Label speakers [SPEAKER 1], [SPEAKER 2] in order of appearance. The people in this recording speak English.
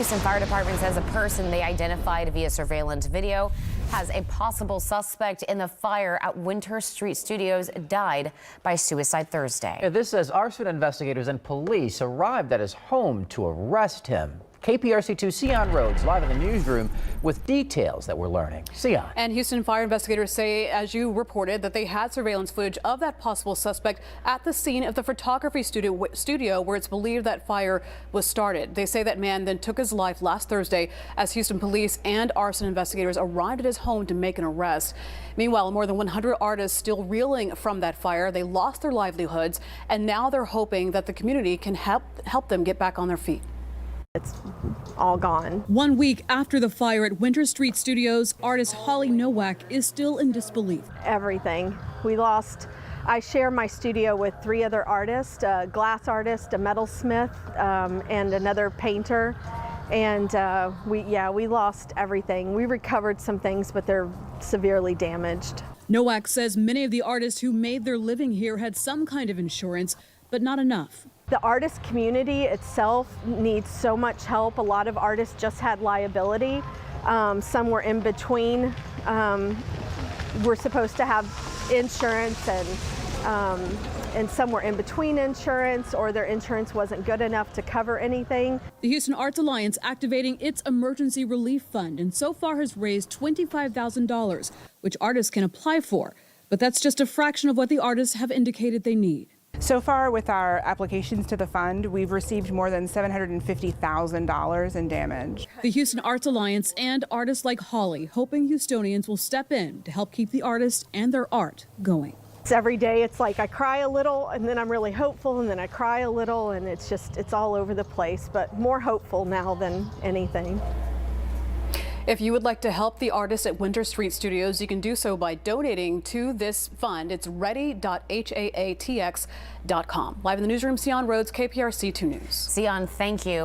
[SPEAKER 1] Houston Fire Department says a person they identified via surveillance video has a possible suspect in the fire at Winter Street Studios died by suicide Thursday.
[SPEAKER 2] This says arson investigators and police arrived at his home to arrest him. KPRC2 Sion Rhodes live in the newsroom with details that we're learning. Sion.
[SPEAKER 3] And Houston fire investigators say, as you reported, that they had surveillance footage of that possible suspect at the scene of the photography studio where it's believed that fire was started. They say that man then took his life last Thursday as Houston police and arson investigators arrived at his home to make an arrest. Meanwhile, more than 100 artists still reeling from that fire. They lost their livelihoods, and now they're hoping that the community can help them get back on their feet.
[SPEAKER 4] It's all gone.
[SPEAKER 5] 1 week after the fire at Winter Street Studios, artist Holly Nowak is still in disbelief.
[SPEAKER 4] Everything. We lost. I share my studio with 3 other artists, a glass artist, a metalsmith, and another painter. And we lost everything. We recovered some things, but they're severely damaged.
[SPEAKER 5] Nowak says many of the artists who made their living here had some kind of insurance, but not enough.
[SPEAKER 4] The artist community itself needs so much help. A lot of artists just had liability. Some were in between. We're supposed to have insurance, and some were in between insurance, or their insurance wasn't good enough to cover anything.
[SPEAKER 5] The Houston Arts Alliance activating its emergency relief fund, and so far has raised $25,000, which artists can apply for. But that's just a fraction of what the artists have indicated they need.
[SPEAKER 6] So far, with our applications to the fund, we've received more than $750,000 in damage.
[SPEAKER 5] The Houston Arts Alliance and artists like Holly hoping Houstonians will step in to help keep the artists and their art going.
[SPEAKER 4] Every day it's like I cry a little, and then I'm really hopeful, and then I cry a little, and it's all over the place, but more hopeful now than anything.
[SPEAKER 3] If you would like to help the artists at Winter Street Studios, you can do so by donating to this fund. It's ready.haatx.com. Live in the newsroom, Sion Rhodes, KPRC 2 News.
[SPEAKER 1] Sion, thank you.